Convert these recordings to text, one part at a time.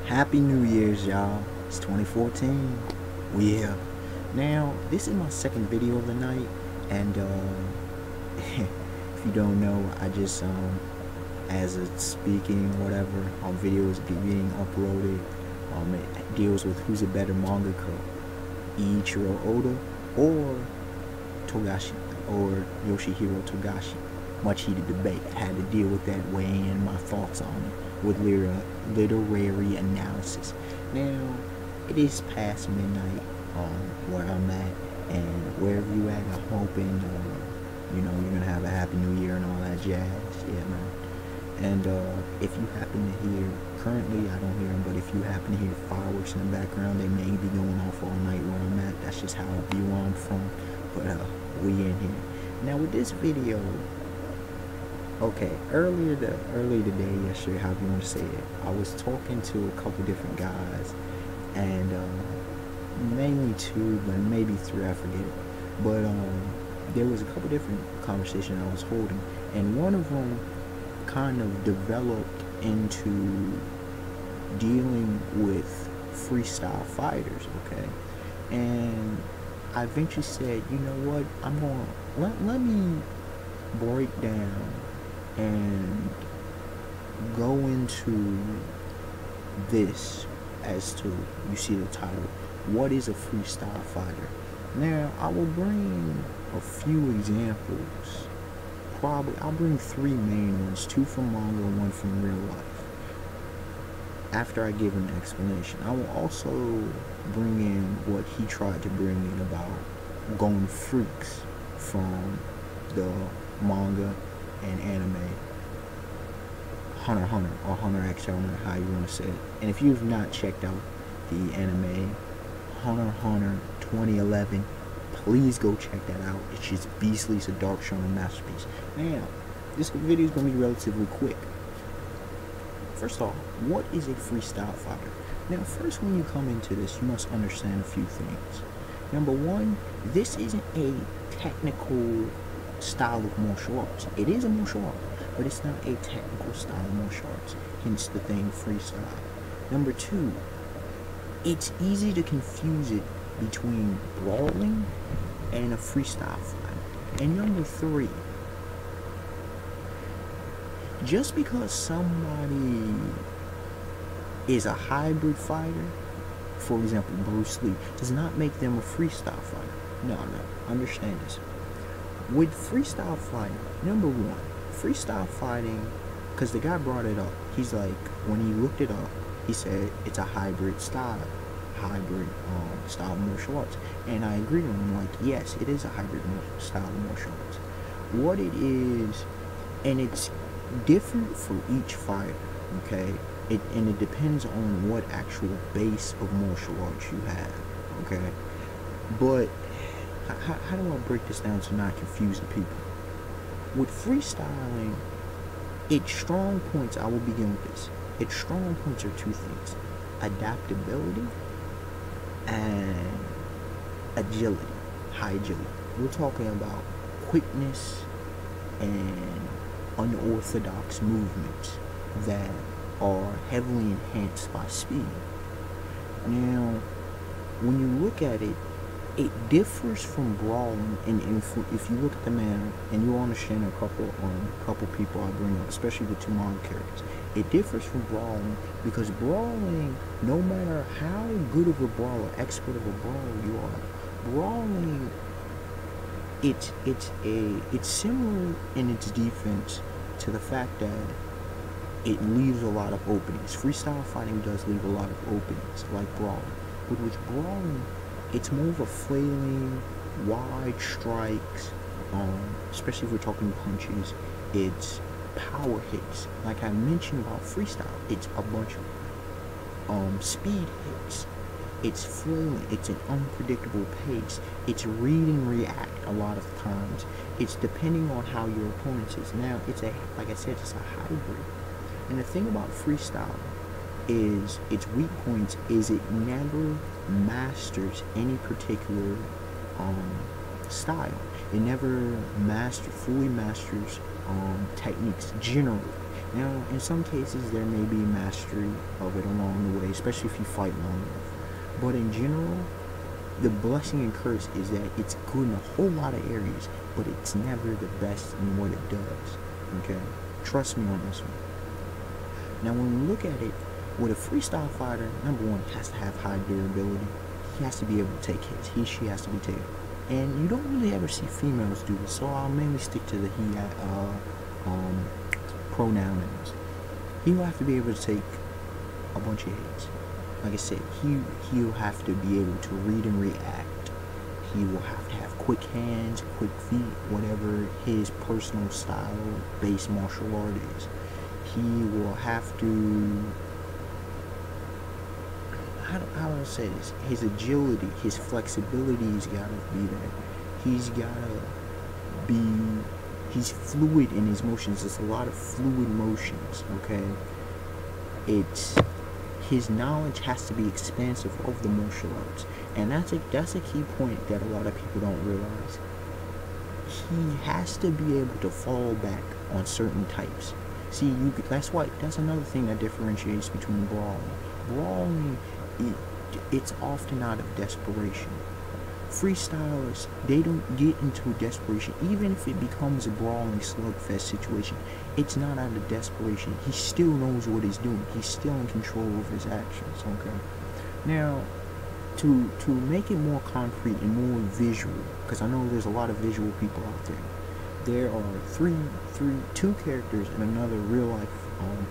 Happy New Year's, y'all. It's 2014. We here. Now, this is my second video of the night, and if you don't know, I just as a speaking whatever on videos being uploaded, it deals with who's a better mangaka, Ichiro Oda or Togashi or Yoshihiro Togashi. Much heated debate. I had to deal with that, weighing in my thoughts on it with literary analysis. Now, it is past midnight where I'm at, and wherever you at, I'm hoping you're gonna have a happy new year and all that jazz. Yeah, man. And if you happen to hear, currently I don't hear them, but if you happen to hear fireworks in the background, they may be going off all night where I'm at. That's just how I view where I'm from. But we in here. Now with this video, okay, earlier today, yesterday, however you want to say it, I was talking to a couple different guys, and mainly two, but maybe three, I forget. But there was a couple different conversations I was holding, and one of them kind of developed into dealing with freestyle fighters, okay? And I eventually said, you know what, I'm gonna let me break down and go into this as to, you see the title, what is a freestyle fighter? Now, I will bring a few examples. Probably, I'll bring three main ones, two from manga and one from real life, after I give an explanation. I will also bring in what he tried to bring in about going freaks from the manga and anime, Hunter x Hunter or Hunter x Hunter, how you want to say it. And if you've not checked out the anime Hunter x Hunter 2011, please go check that out. It's just beastly. It's a dark shonen masterpiece. Now, this video is going to be relatively quick. First off, what is a freestyle fighter? Now, first, when you come into this, you must understand a few things. Number one, this isn't a technical style of martial arts. It is a martial art, but it's not a technical style of martial arts, hence the thing freestyle. Number two, it's easy to confuse it between brawling and a freestyle fight. And number three, just because somebody is a hybrid fighter, for example Bruce Lee, does not make them a freestyle fighter. No, understand this. With freestyle fighting, number one, freestyle fighting, because the guy brought it up, he's like, when he looked it up, he said it's a hybrid style of martial arts. And I agree with him, like, yes, it is a hybrid style of martial arts. What it is, and it's different for each fighter, okay? And it depends on what actual base of martial arts you have, okay? But how do I break this down to not confuse the people? With freestyling, its strong points, I will begin with this. Its strong points are two things: adaptability and agility, high agility. We're talking about quickness and unorthodox movements that are heavily enhanced by speed. Now, when you look at it, it differs from brawling, and if you look at the manner, and you'll understand a couple people I bring up, especially the two manga characters, it differs from brawling, because brawling, no matter how good of a brawler, expert of a brawler you are, brawling, it's similar in its defense to the fact that it leaves a lot of openings. Freestyle fighting does leave a lot of openings, like brawling. But with brawling, it's more of a flailing, wide strikes, especially if we're talking punches. It's power hits. Like I mentioned about freestyle, it's a bunch of speed hits. It's flailing. It's an unpredictable pace. It's read and react a lot of times. It's depending on how your opponent is. Now, like I said, it's a hybrid. And the thing about freestyle is its weak points is it never masters any particular style. It never fully masters techniques generally. Now, in some cases, there may be mastery of it along the way, especially if you fight long enough. But in general, the blessing and curse is that it's good in a whole lot of areas, but it's never the best in what it does. Okay? Trust me on this one. Now, when we look at it, with a freestyle fighter, number one, he has to have high durability. He has to be able to take hits. She has to be taken. And you don't really ever see females do this, so I'll mainly stick to the pronouns. He will have to be able to take a bunch of hits. Like I said, he'll have to be able to read and react. He will have to have quick hands, quick feet, whatever his personal style based martial art is. He will have to, how do I say this? His agility, his flexibility's gotta be there. He's gotta be, he's fluid in his motions. There's a lot of fluid motions, okay? It's, his knowledge has to be expansive of the martial arts. And that's a key point that a lot of people don't realize. He has to be able to fall back on certain types. See, that's another thing that differentiates between brawling. Brawling, it's often out of desperation. Freestylers, they don't get into desperation. Even if it becomes a brawling slugfest situation, it's not out of desperation. He still knows what he's doing. He's still in control of his actions, okay? Now, to make it more concrete and more visual, because I know there's a lot of visual people out there. There are two characters and another real life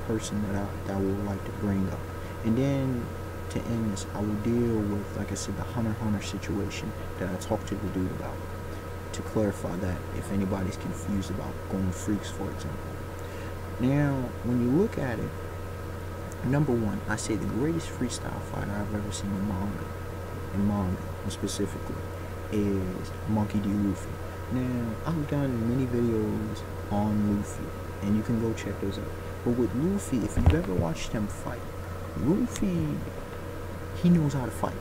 person that I would like to bring up. And then to end this, I will deal with, like I said, the Hunter x Hunter situation that I talked to the dude about, to clarify that if anybody's confused about going freaks, for example. Now, when you look at it, number one, I say the greatest freestyle fighter I've ever seen in manga specifically, is Monkey D. Luffy. Now, I've done many videos on Luffy, and you can go check those out. But with Luffy, if you've ever watched him fight, Luffy, he knows how to fight.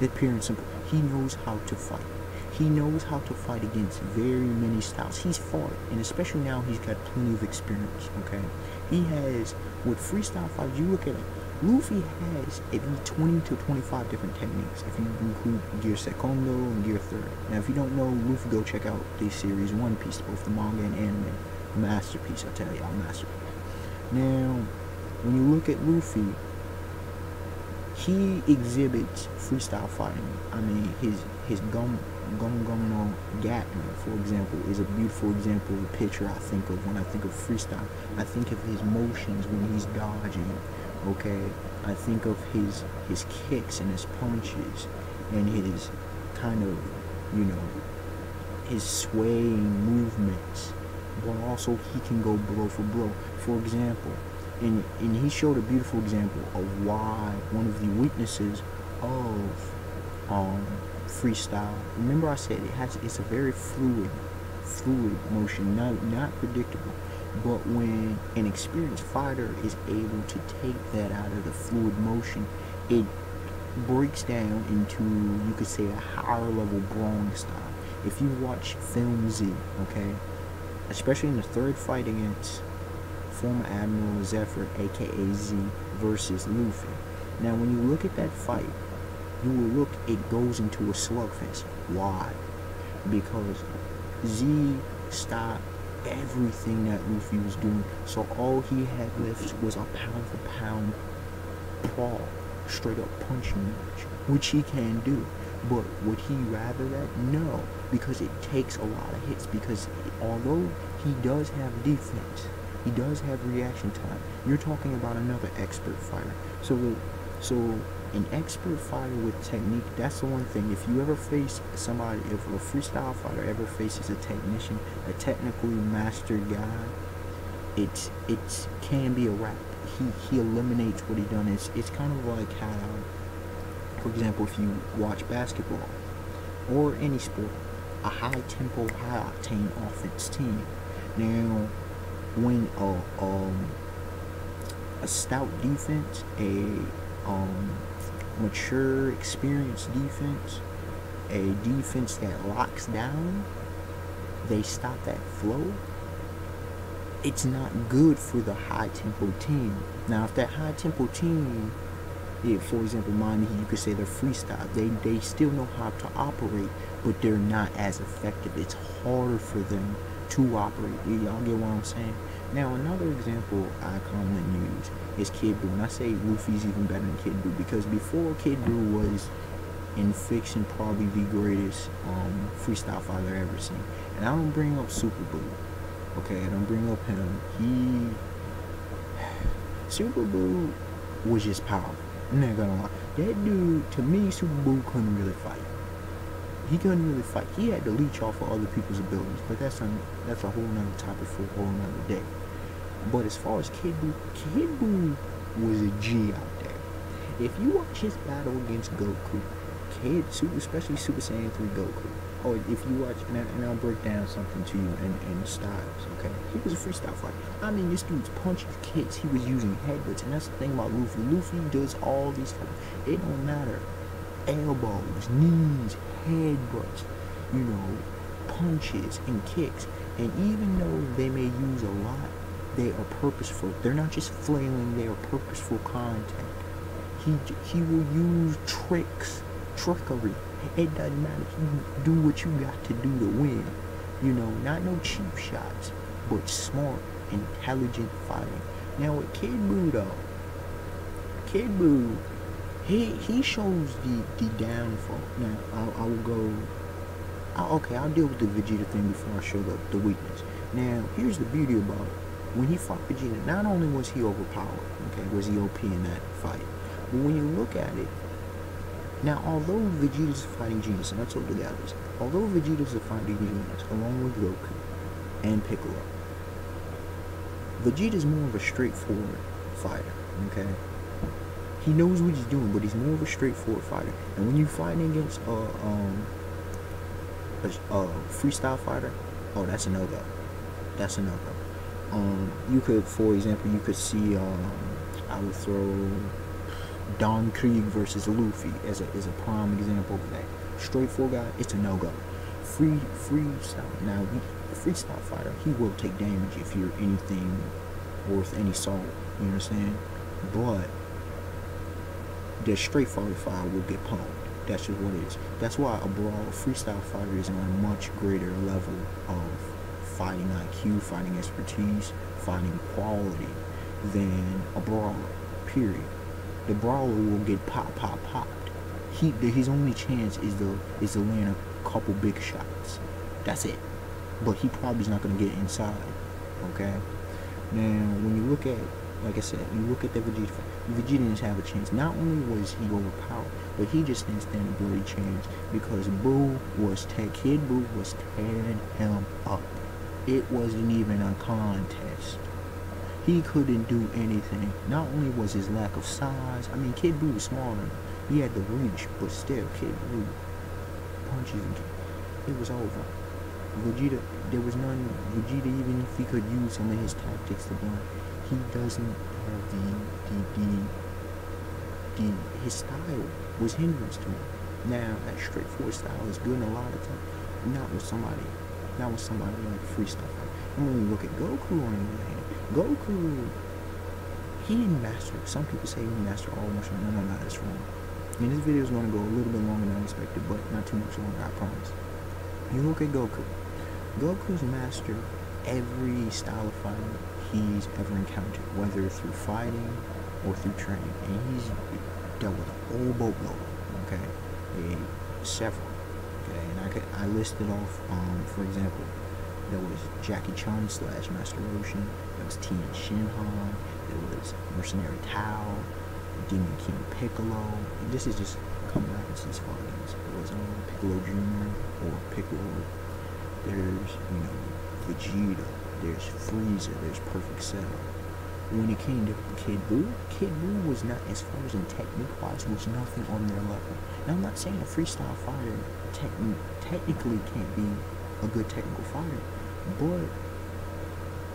It's pure and simple. He knows how to fight. He knows how to fight against very many styles. He's fought, and especially now he's got plenty of experience, okay? He has, with freestyle fights, you look at it, Luffy has at least 20 to 25 different techniques, if you include Gear Secondo and Gear Third. Now, if you don't know Luffy, go check out the series One Piece, both the manga and anime. Masterpiece, I tell y'all, masterpiece. Now, when you look at Luffy, he exhibits freestyle fighting. I mean, his Gum no Gatman, for example, is a beautiful example of the picture I think of when I think of freestyle. I think of his motions when he's dodging, okay? I think of his kicks and his punches and his kind of, you know, his swaying movements, but also he can go blow for blow. For example, and he showed a beautiful example of why one of the weaknesses of freestyle. Remember I said it's a very fluid motion, not predictable. But when an experienced fighter is able to take that out of the fluid motion, it breaks down into, you could say, a higher level brawling style. If you watch Film Z, okay, especially in the third fight against former Admiral Zephyr, aka Z, versus Luffy. Now, when you look at that fight, you will look, it goes into a slugfest. Why? Because Z stopped everything that Luffy was doing, so all he had left was a pound for pound brawl, straight up punching match, which he can do. But would he rather that? No, because it takes a lot of hits, because although he does have defense, he does have reaction time, you're talking about another expert fighter. So an expert fighter with technique, that's the one thing. If you ever face somebody, if a freestyle fighter ever faces a technician, a technically mastered guy, it can be a wrap. He eliminates what he done. It's kind of like how, for example, if you watch basketball or any sport, a high tempo, high octane offense team. Now, when a stout defense, a mature, experienced defense, a defense that locks down, they stop that flow, it's not good for the high tempo team. Now, if that high tempo team, yeah, for example, Miami, you could say they're freestyle. They still know how to operate, but they're not as effective. It's harder for them to operate. Y'all get what I'm saying? Now, another example I commonly use is Kid Buu, and I say Luffy's even better than Kid Buu because before Kid Buu was in fiction probably the greatest freestyle fighter I've ever seen. And I don't bring up Super Buu. Okay, I don't bring up him. Super Buu was just powerful. I'm not gonna lie. That dude, to me, Super Buu couldn't really fight. He couldn't really fight. He had to leech off of other people's abilities, but that's a whole nother topic for a whole nother day. But as far as Kid Buu was a G out there. If you watch his battle against Goku, especially Super Saiyan 3 Goku, or if you watch, and I'll break down something to you in styles, okay? He was a freestyle fighter. I mean, this dude's punches, kicks, he was using headbutts, and that's the thing about Luffy. Luffy does all these things. It don't matter. Elbows, knees, headbutts, punches and kicks. And even though they may use a lot, they are purposeful. They're not just flailing, they are purposeful contact. He will use trickery. It doesn't matter. You do what you got to do to win. Not no cheap shots, but smart, intelligent fighting. Now with Kid Buu though, he shows the downfall. Now I will go. I'll deal with the Vegeta thing before I show the weakness. Now here's the beauty about it. When he fought Vegeta, not only was he overpowered, was he OP in that fight, but when you look at it. Now, although Vegeta's a fighting genius, and I told you the others, although Vegeta's a fighting genius, along with Goku and Piccolo, Vegeta's more of a straightforward fighter, okay? He knows what he's doing, but he's more of a straightforward fighter. And when you're fighting against a freestyle fighter, oh, that's a no-go. That's a no-go. You could, for example, see, I would throw Don Krieg versus Luffy as a prime example of that. Straightforward guy, it's a no-go. Freestyle. Now, the freestyle fighter, he will take damage if you're anything worth any salt. You know what I'm saying? But the straightforward fighter will get pwned. That's just what it is. That's why a freestyle fighter is on a much greater level of fighting IQ, fighting expertise, fighting quality than a brawler. Period. The brawler will get popped. His only chance is to land a couple big shots. That's it. But he probably is not going to get inside. Okay? Now, when you look at, like I said, you look at the Vegeta. Vegeta didn't have a chance. Not only was he overpowered, but he just didn't stand a bloody chance because Kid Buu was tearing him up. It wasn't even a contest. He couldn't do anything. Not only was his lack of size, I mean, Kid Buu was smaller. He had the reach, but still, Kid Buu punches and kicks. It was over. Vegeta, there was none. Vegeta, even if he could use some of his tactics to blind, he doesn't have his style was hindrance to him. Now, that straightforward style is good a lot of times. Not with somebody like Freestyle Fighter. And when you look at Goku on the other hand, Goku, he didn't master. Some people say he mastered all motion. No, that's wrong. And this video is going to go a little bit longer than I expected, but not too much longer, I promise. You look at Goku. Goku's mastered every style of fighting he's ever encountered, whether through fighting or through training. And he's dealt with a whole boatload, okay? Several, okay? And I listed off, for example, there was Jackie Chan / Master Roshi, there was Tien Shinhan, there was Mercenary Tao, Demon King Piccolo, and this is just coming out since Fathers. There was Piccolo Jr. or Piccolo, there's, Vegeta, there's Frieza, there's Perfect Cell. When it came to Kid Buu was not, as far as in technique-wise, was nothing on their level. Now, I'm not saying a freestyle fighter technically can't be a good technical fighter, but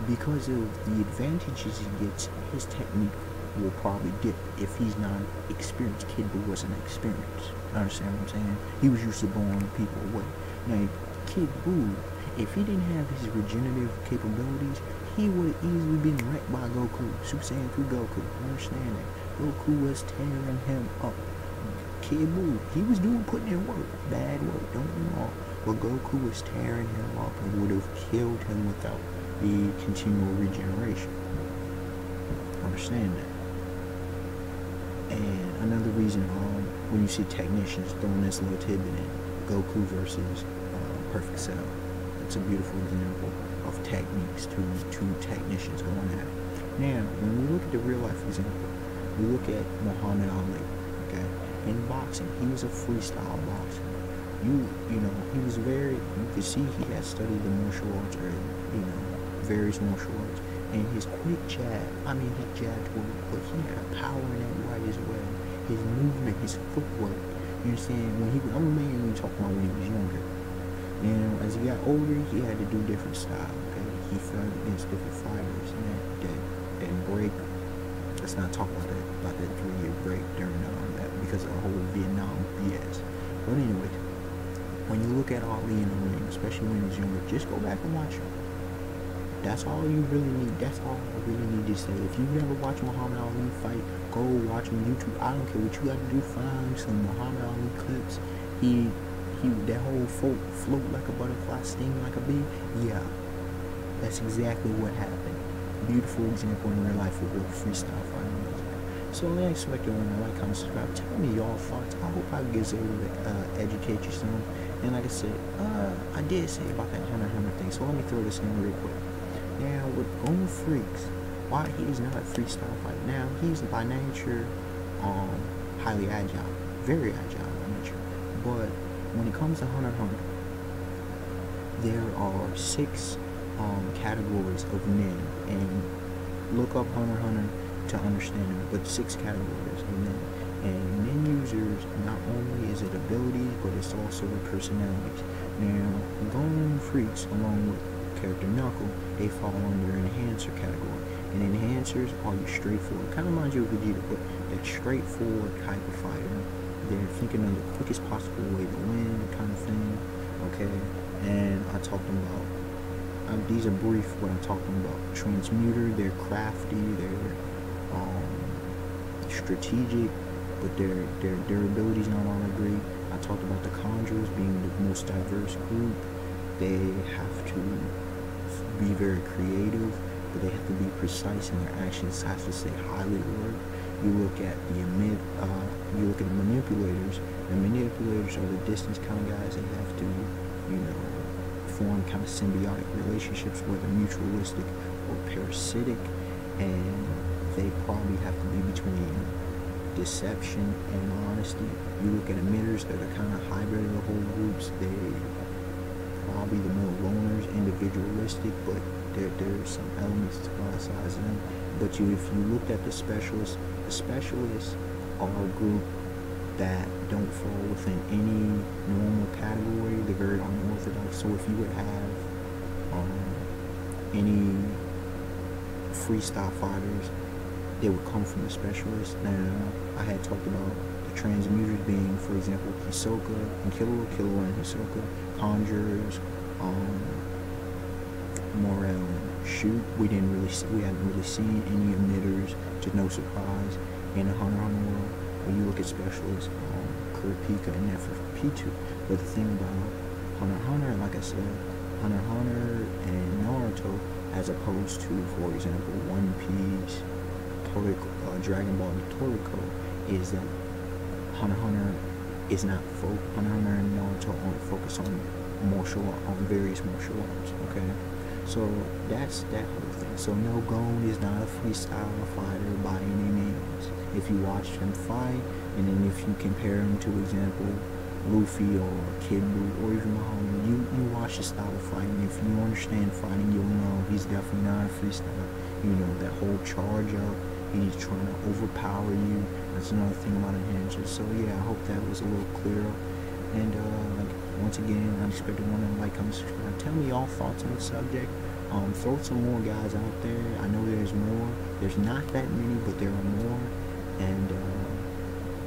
because of the advantages he gets, his technique will probably dip if he's not experienced. Kid Buu wasn't experienced. Understand what I'm saying? He was used to blowing people away. Now, Kid Buu, if he didn't have his regenerative capabilities, he would have easily been wrecked by Goku, Super Saiyan 3 Goku. Understand that. Goku was tearing him up. Kid Buu, he was putting in work, bad work, don't get me wrong, but Goku was tearing him up and would have killed him without the continual regeneration. Understand that. And another reason when you see technicians throwing this little tidbit in, Goku versus Perfect Cell, it's a beautiful example of techniques, two technicians going at it. Now, when we look at the real life example, we look at Muhammad Ali. Okay, in boxing, he was a freestyle boxer. You know, he was you could see he had studied the martial arts, or various martial arts. And his quick jab, he jabbed with it, but he had a power in that right as well. His movement, his footwork. You understand? I'm mainly talking about when he was younger. Now, as he got older, he had to do different style. Okay, he fought against different fighters, and that break. Let's not talk about that 3-year break during that, because of the whole Vietnam BS. But anyway, when you look at Ali in the ring, especially when he was younger, just go back and watch him. That's all you really need. That's all I really need to say. If you've never watched Muhammad Ali fight, go watch him on YouTube. I don't care what you got to do. Find some Muhammad Ali clips. That whole float like a butterfly, sting like a bee. Yeah, that's exactly what happened. Beautiful example in real life of what freestyle fighting is. So I expect you to like, comment, subscribe. Tell me your thoughts. I hope I was able to educate you some. And like I said, I did say about that Hunter thing. So let me throw this in real quick. Now, with Golden Freaks, why he is not a freestyle fighter. Now, he's by nature highly agile, very agile by nature. But when it comes to Hunter x Hunter, there are 6 categories of men, and look up Hunter x Hunter to understand it, but 6 categories of men. And men users, not only is it abilities, but it's also personalities. Now, Golden Freaks, along with character Knuckle, they fall under enhancer category. And enhancers are your straightforward, kind of reminds you of Vegeta, but that straightforward type of fighter. They're thinking of the quickest possible way to win, kind of thing. Okay, and I talked about these are brief. What I'm talking about: transmuter. They're crafty. They're strategic, but their abilities not all agree. I talked about the conjurers being the most diverse group. They have to be very creative, but they have to be precise in their actions. Has to stay highly alert. You look at the manipulators. The manipulators are the distance kind of guys. They have to, form kind of symbiotic relationships, whether mutualistic or parasitic, and they probably have to be between deception and honesty. You look at emitters that are kind of hybrid of the whole groups. They probably the more loners, individualistic, but there's some elements to criticize them. But if you looked at the specialists are a group that don't fall within any normal category. They're very unorthodox. So if you would have any freestyle fighters, they would come from the specialists. Now, I had talked about the transmuters being, for example, Hisoka and Killer and Hisoka, conjurers, Morel and Shoot. We hadn't really seen any emitters, to no surprise, in the Hunter x Hunter world. When you look at specialists, Kurapika and FFP2. But the thing about Hunter x Hunter, like I said, Hunter x Hunter and Naruto, as opposed to, for example, One Piece, Dragon Ball and Toriko, is that Hunter x Hunter is not Hunter x Hunter and Naruto aren't focused on various martial arts. Okay, so that's that whole thing. So no, Gon is not a freestyle fighter by any means. If you watch him fight, and then if you compare him to, example, Luffy or Kid Buu or even Muhammad, you watch the style of fighting. If you understand fighting, you'll know he's definitely not a freestyle. That whole charge up, he's trying to overpower you. That's another thing about enhancers. So yeah, I hope that was a little clearer. And once again, I expect to want to like, comment, subscribe. Tell me your thoughts on the subject. Throw some more guys out there. I know there's more. There's not that many, but there are more. And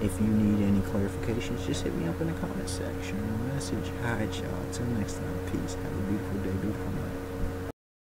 if you need any clarifications, just hit me up in the comment section or message. Alright, y'all. Till next time. Peace. Have a beautiful day, beautiful night.